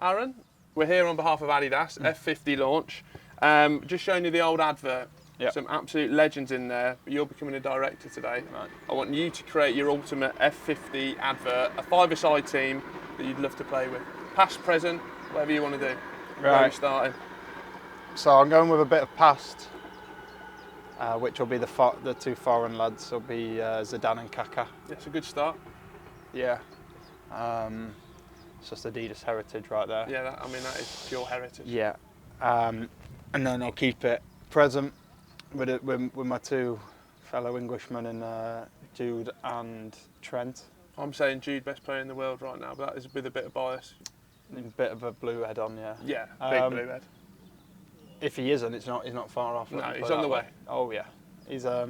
Aaron, we're here on behalf of Adidas, F50 launch. Just showing you the old advert. Yep. Some absolute legends in there, but you're becoming a director today. Right. I want you to create your ultimate F50 advert, a five-a-side team that you'd love to play with. Past, present, whatever you want to do. Where are you starting? So I'm going with a bit of past, which will be the two foreign lads. Will be Zidane and Kaká. That's a good start. Yeah. It's just Adidas heritage right there. Yeah, that is pure heritage. Yeah. And then I'll keep it present with my two fellow Englishmen in Jude and Trent. I'm saying Jude, best player in the world right now, but that is with a bit of bias. A bit of a blue head on, yeah. Yeah, big blue head. If he isn't, he's not far off. No, he's on the way. Oh yeah, he's yeah.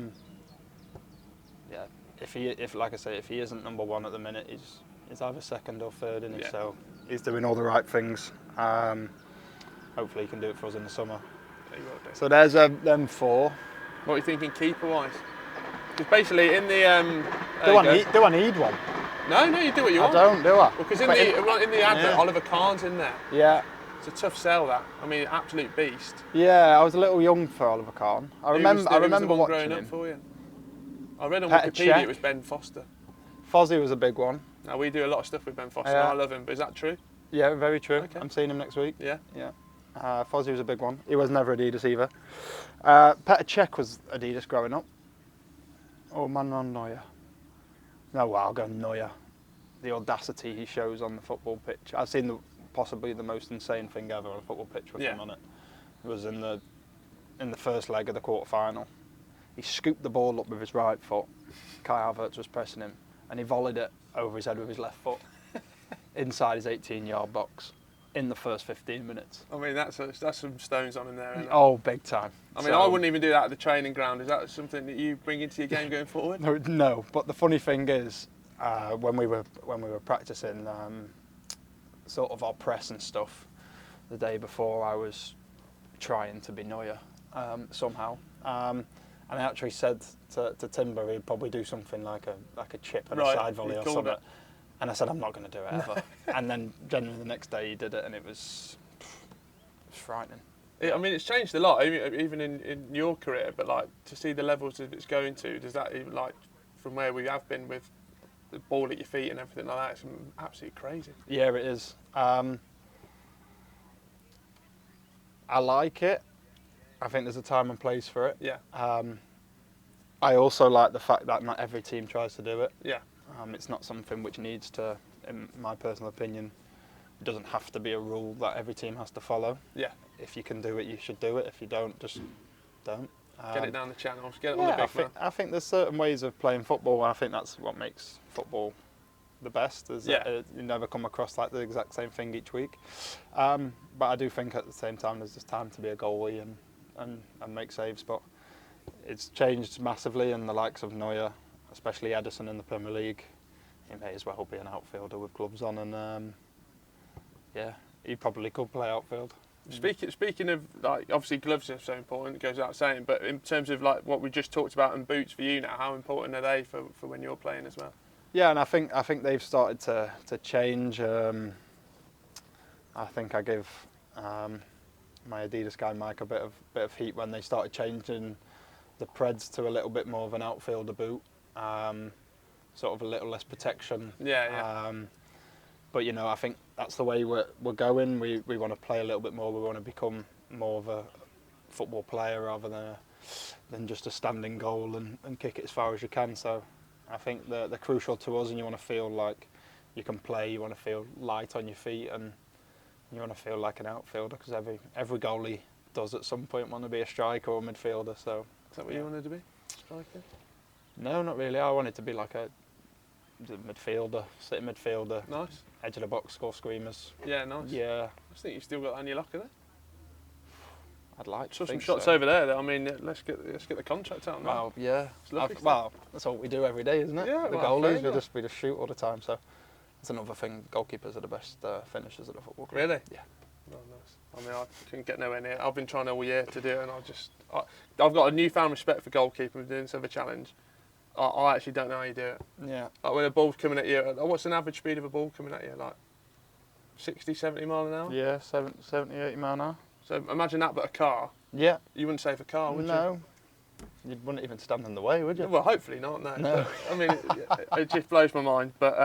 If he isn't number one at the minute, he's either second or third, isn't he? Yeah. So he's doing all the right things. Hopefully he can do it for us in the summer. Yeah, he will do. So there's them four. What are you thinking keeper wise? Because basically in the do I need one? No, you do what you want. I don't, do I? Well, because in the advert, Oliver Kahn's in there. Yeah. It's a tough sell, that. I mean, absolute beast. Yeah, I was a little young for Oliver Kahn. I remember watching him. Up for you? I read on Petr Wikipedia Cech. It was Ben Foster. Fozzie was a big one. Now, we do a lot of stuff with Ben Foster. Yeah. I love him, but is that true? Yeah, very true. Okay. I'm seeing him next week. Yeah? Yeah. Fozzie was a big one. He was never Adidas either. Petr Cech was Adidas growing up. Oh, Manuel Neuer. No, well, I'll go Neuer. The audacity he shows on the football pitch. I've seen possibly the most insane thing ever on a football pitch with him on it. It was in the first leg of the quarter-final. He scooped the ball up with his right foot. Kai Havertz was pressing him, and he volleyed it over his head with his left foot inside his 18-yard box in the first 15 minutes. I mean, that's some stones on in there, isn't it? Oh, big time. I mean, I wouldn't even do that at the training ground. Is that something that you bring into your game going forward? No, but the funny thing is, when we were practicing sort of our press and stuff the day before, I was trying to be Neuer somehow, and I actually said to Timber he'd probably do something like a chip and a side volley or something, and I said I'm not going to do it ever. And then generally the next day he did it, and it was frightening. I mean, it's changed a lot, even in your career. But like to see the levels that it's going to, does that even like from where we have been with the ball at your feet and everything like that? It's absolutely crazy. Yeah, it is. I like it. I think there's a time and place for it. Yeah. I also like the fact that not every team tries to do it. Yeah. It's not something which needs to, in my personal opinion, it doesn't have to be a rule that every team has to follow. Yeah. If you can do it, you should do it. If you don't, just don't. Get it down the channels, get it on the big man. I think there's certain ways of playing football, and I think that's what makes football the best. You never come across like the exact same thing each week. But I do think at the same time there's just time to be a goalie and make saves. But it's changed massively, and the likes of Neuer, especially Ederson in the Premier League, he may as well be an outfielder with gloves on, and he probably could play outfield. Speaking of, like, obviously gloves are so important, it goes without saying, but in terms of like what we just talked about and boots for you now, how important are they for when you're playing as well? Yeah, and I think they've started to change. I think I give my Adidas guy Mike a bit of heat when they started changing the Preds to a little bit more of an outfielder boot, sort of a little less protection. Yeah. But I think that's the way we're going. We want to play a little bit more. We want to become more of a football player rather than just a standing goal and kick it as far as you can. So I think they're crucial to us, and you want to feel like you can play. You want to feel light on your feet, and you want to feel like an outfielder, because every goalie does at some point want to be a striker or a midfielder. So is that what you wanted to be? Striker? No, not really. I wanted to be like a midfielder, sitting midfielder. Nice. Edge of the box, score screamers. Yeah, nice. Yeah. I think you've still got that in your locker there. I'd like to. Saw some think shots so. over there. I mean, let's get the contract out. Well, yeah. It's lovely stuff. Well, that's what we do every day, isn't it? Yeah. The goalies, we just shoot all the time. So that's another thing. Goalkeepers are the best finishers at the football club. Really? Yeah. Oh, nice. I mean, I couldn't get nowhere near. I've been trying all year to do it, and I've got a newfound respect for goalkeeping. We're doing this as a challenge. I actually don't know how you do it. Yeah. Like when a ball's coming at you, what's an average speed of a ball coming at you? Like 60, 70 mile an hour? Yeah, 70, 80 mile an hour. So imagine that, but a car. Yeah. You wouldn't save a car, would you? No. You wouldn't even stand in the way, would you? Well, hopefully not, no. No. But, I mean, it just blows my mind. But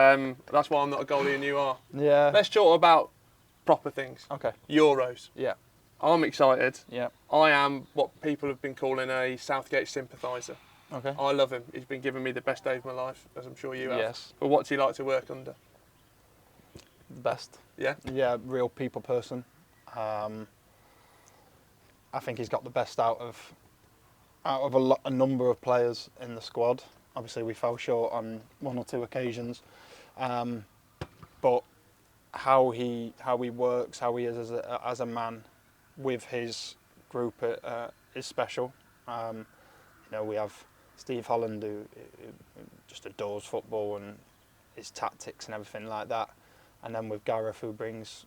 that's why I'm not a goalie and you are. Yeah. Let's talk about proper things. Okay. Euros. Yeah. I'm excited. Yeah. I am what people have been calling a Southgate sympathiser. Okay. I love him. He's been giving me the best days of my life, as I'm sure you have. Yes. But what's he like to work under? Best. Yeah? Yeah, real people person. I think he's got the best out of a number of players in the squad. Obviously, we fell short on one or two occasions, but how he works, how he is as a man with his group is special. We have Steve Holland who just adores football and his tactics and everything like that, and then with Gareth who brings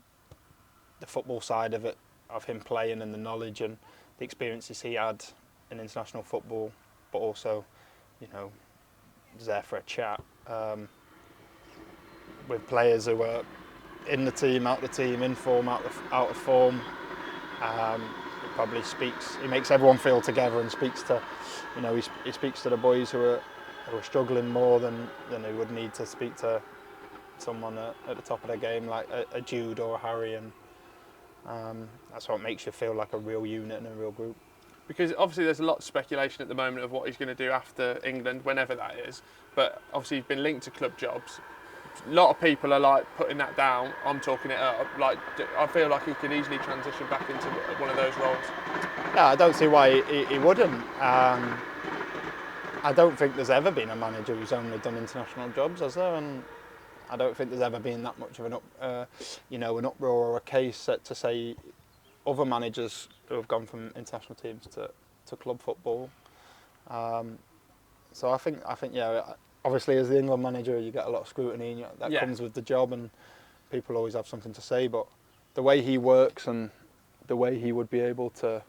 the football side of it, of him playing and the knowledge and the experiences he had in international football, but also, is there for a chat with players who are in the team, out the team, in form, out of form. He probably speaks. He makes everyone feel together and speaks to, he speaks to the boys who are struggling more than he would need to speak to someone at the top of their game like a Jude or a Harry, and that's what makes you feel like a real unit and a real group. Because obviously there's a lot of speculation at the moment of what he's going to do after England, whenever that is. But obviously he's been linked to club jobs. A lot of people are like putting that down. I'm talking it up. Like, I feel like he could easily transition back into one of those roles. Yeah, I don't see why he wouldn't. I don't think there's ever been a manager who's only done international jobs, has there? And I don't think there's ever been that much of an uproar or a case to say other managers who have gone from international teams to club football. So I think yeah. Obviously, as the England manager, you get a lot of scrutiny. That comes with the job, and people always have something to say. But the way he works and the way he would be able to,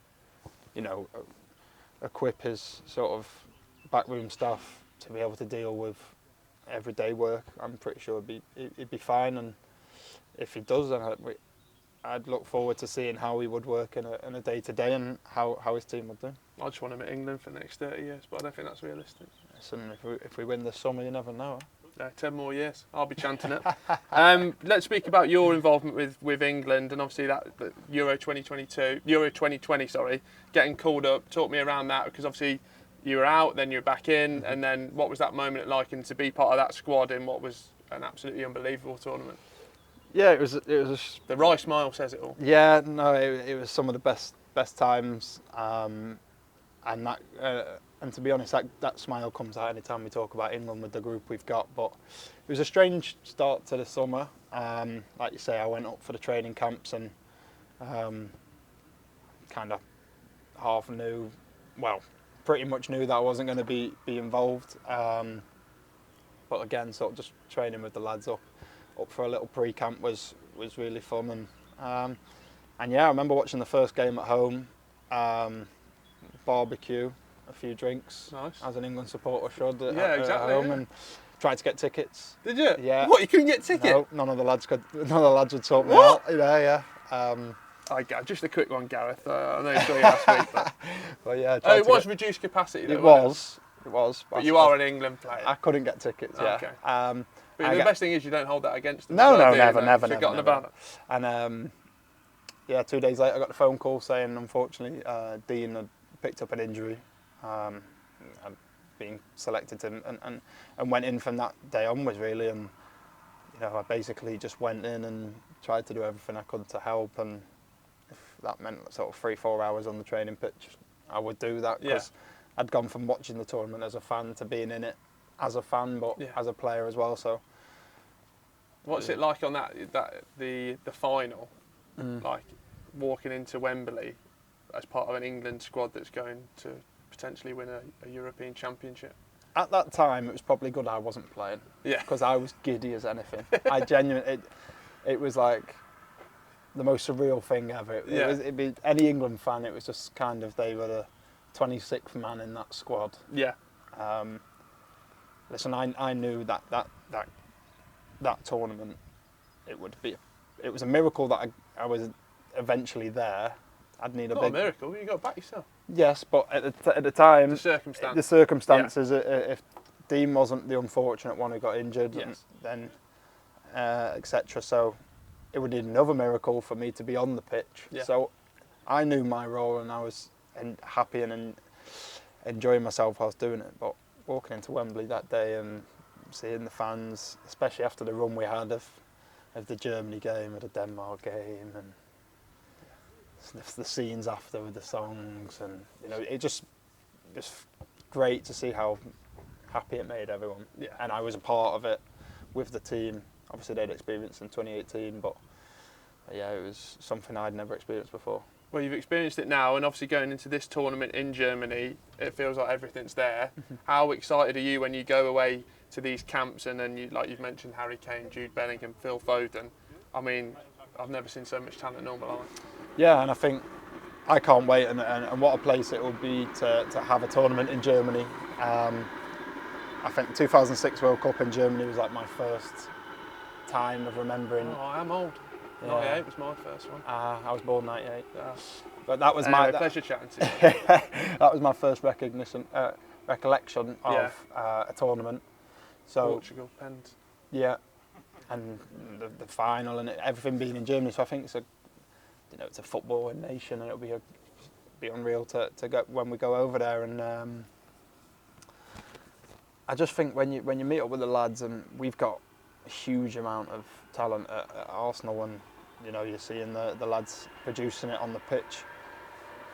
equip his sort of backroom staff to be able to deal with everyday work, I'm pretty sure he'd be fine. And if he does, then I'd look forward to seeing how he would work in a day-to-day and how his team would do. I just want him at England for the next 30 years, but I don't think that's realistic. Listen, if we win this summer, you never know. 10 more years, I'll be chanting it. Let's speak about your involvement with England and obviously that Euro 2020, getting called up. Talk me around that, because obviously you were out, then you were back in, and then what was that moment like, and to be part of that squad in what was an absolutely unbelievable tournament? Yeah, it was. The Rye smile says it all. Yeah, no, it was some of the best times, and to be honest, that smile comes out anytime we talk about England with the group we've got. But it was a strange start to the summer. Like you say, I went up for the training camps and kind of half knew, well, pretty much knew that I wasn't going to be involved. But again, sort of just training with the lads up for a little pre-camp was really fun, and yeah, I remember watching the first game at home, barbecue, a few drinks, nice, as an England supporter should. Exactly. At home, and tried to get tickets. Did you? Yeah. What, you couldn't get tickets? No, none of the lads would sort me What? out. Yeah. Just a quick one, Gareth. I know you saw you last week, but well, yeah. it was reduced capacity, though, It was. But you are an England player. I couldn't get tickets. Yeah. Okay. But the best thing is you don't hold that against them. No, never. Forgotten about it. And 2 days later I got the phone call saying unfortunately Dean had picked up an injury, had been selected and went in from that day onwards really, and I basically just went in and tried to do everything I could to help, and if that meant sort of 3-4 hours on the training pitch, I would do that, because I'd gone from watching the tournament as a fan to being in it as a fan, but as a player as well. So, what's it like on the final, like walking into Wembley as part of an England squad that's going to potentially win a European Championship? At that time, it was probably good I wasn't playing. Yeah. Because I was giddy as anything. I genuinely, it was like the most surreal thing ever. It'd be any England fan. It was just kind of, they were the 26th man in that squad. Yeah. Listen, I knew that tournament, it would be it was a miracle that I was eventually there. I'd need a Not big a miracle. You got back yourself. yes, but at the time, The circumstances. If Dean wasn't the unfortunate one who got injured, Yes. then etc. So it would need another miracle for me to be on the pitch. Yeah. So I knew my role and I was happy and enjoying myself whilst doing it. But walking into Wembley that day and seeing the fans, especially after the run we had of the Germany game or the Denmark game, and the scenes after with the songs, and it just great to see how happy it made everyone. Yeah. And I was a part of it with the team. Obviously they'd experienced in 2018, but yeah, it was something I'd never experienced before. Well, you've experienced it now, and obviously going into this tournament in Germany, it feels like everything's there. How excited are you when you go away to these camps and then you've mentioned Harry Kane, Jude Bellingham, Phil Foden? I mean, I've never seen so much talent in all my life. Yeah, and I think I can't wait, and what a place it will be to have a tournament in Germany. I think the 2006 World Cup in Germany was like my first time of remembering. Oh, I am old. Yeah. 98 was my first one. I was born 98. Yeah. But that was Pleasure chatting to you. that was my first recollection of a tournament. So Portugal, pens. yeah, and the final and everything being in Germany. So I think it's a footballing nation, and it'll be unreal to go when we go over there. And I just think when you meet up with the lads, and we've got a huge amount of talent at Arsenal, and you're seeing the lads producing it on the pitch.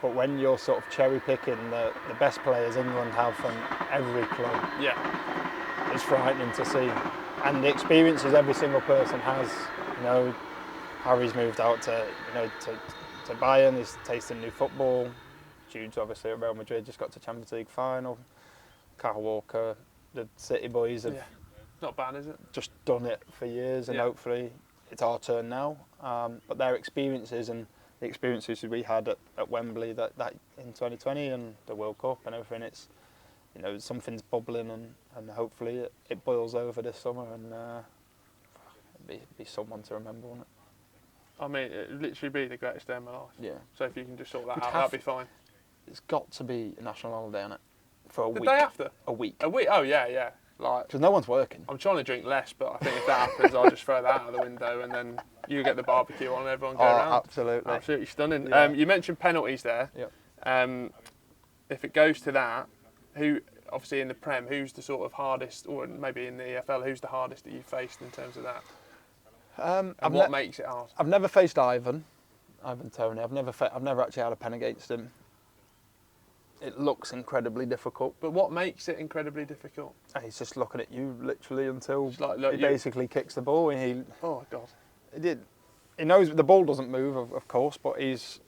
But when you're sort of cherry picking the best players England have from every club, Yeah. it's frightening to see. And the experiences every single person has. Harry's moved out to Bayern. He's tasting new football. Jude's obviously at Real Madrid, just got to Champions League final. Kyle Walker, the City boys have Not bad, is it? just done it for years, and hopefully it's our turn now. But their experiences and the experiences we had at Wembley that in 2020 and the World Cup and everything, it's something's bubbling, and hopefully it boils over this summer, and it'd be someone to remember, wouldn't it? I mean, it'd literally be the greatest day of my life. Yeah. So if you can just sort that We'd out, have- that'd be fine. It's got to be a national holiday on it for a The week. day after? A week. A week? Oh, yeah. Like, Because no one's working. I'm trying to drink less, but I think if that happens, I'll just throw that out of the window, and then you get the barbecue on and everyone go around. Absolutely. Absolutely stunning. Yeah. You mentioned penalties there. Yep. If it goes to that, who, obviously in the Prem, who's the sort of hardest, or maybe in the EFL, who's the hardest that you've faced in terms of that? And what makes it hard? I've never faced Ivan Toney. I've never actually had a pen against him. It looks incredibly difficult. But what makes it incredibly difficult? And he's just looking at you literally until Just like, look, he you- basically kicks the ball. And Oh, God. he knows the ball doesn't move, of course, but he's,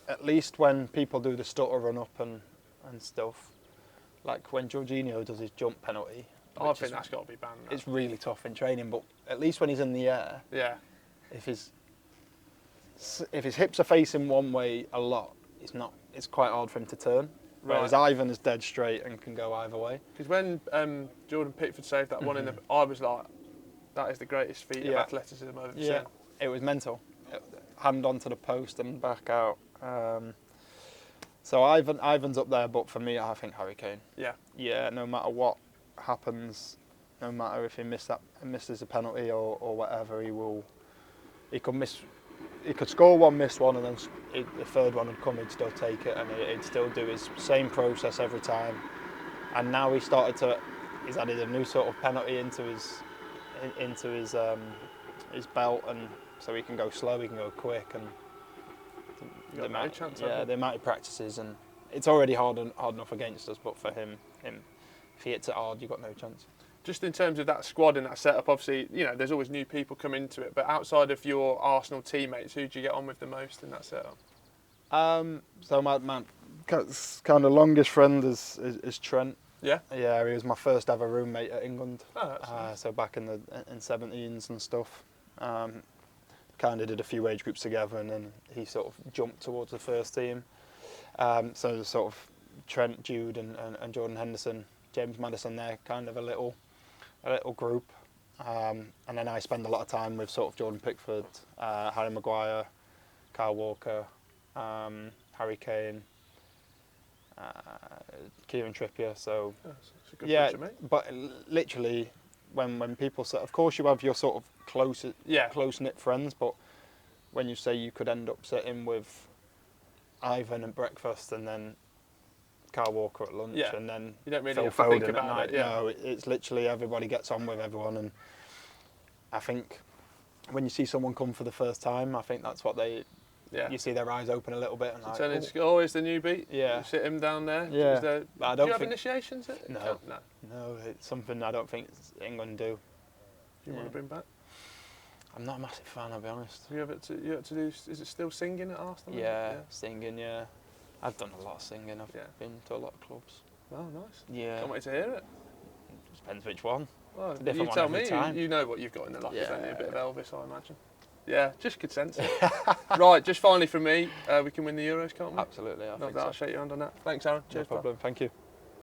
at least when people do the stutter run up and stuff, like when Jorginho does his jump penalty. I think that's got to be banned. It's really tough in training, but at least when he's in the air, Yeah. if his hips are facing one way a lot, it's quite hard for him to turn. Whereas Right. Ivan is dead straight and can go either way. Because when Jordan Pickford saved that one I was like, that is the greatest feat of athleticism I've ever seen. It was mental. Hand onto the post and back out. So Ivan's up there, but for me, I think Harry Kane. Yeah. Yeah, no matter what happens, no matter if he misses a penalty or whatever, he could score one, miss one, and then the third one would come, he'd still take it, and he'd still do his same process every time. And now he's added a new sort of penalty into his belt, and so he can go slow, he can go quick, and the amount of practices, and it's already hard enough against us, but for him, if he hits it hard, you've got no chance. Just in terms of that squad and that setup, obviously, there's always new people come into it, but outside of your Arsenal teammates, who do you get on with the most in that setup? So my kind of longest friend is Trent. Yeah? Yeah, he was my first ever roommate at England. Oh, that's nice. So back in 17s and stuff. Kind of did a few age groups together, and then he sort of jumped towards the first team. So sort of Trent, Jude, and Jordan Henderson, James Maddison, they're kind of a little group. And then I spend a lot of time with sort of Jordan Pickford, Harry Maguire, Kyle Walker, Harry Kane, Kieran Trippier. So It's a good yeah, bunch of mates. but literally, when people say, of course you have your sort of close knit friends, but when you say you could end up sitting with Ivan at breakfast and then Kyle Walker at lunch and then you don't really Phil have to think Foden at about night. it. Yeah. No, it's literally everybody gets on with everyone, and I think when you see someone come for the first time, I think that's what you see their eyes open a little bit and like, Turn into school, is the newbie. Yeah. You sit him down there. Yeah. Is there, But I do don't you have think- initiations? No. No. It's something I don't think England do. You want to bring back? I'm not a massive fan, I'll be honest. You have to do. Is it still singing at Arsenal? Yeah, singing, yeah. I've done a lot of singing. I've been to a lot of clubs. Oh, nice. Yeah. Can't wait to hear it. Depends which one. Well, It's a different you one tell every me. time. You know what you've got in the locker, Yeah. don't you? A bit of Elvis, I imagine. Yeah, just could sense it. Right, just finally from me, we can win the Euros, can't we? Absolutely, I Love think that. so. I'll shake your hand on that. Thanks, Aaron. No Cheers, pal. problem, thank you.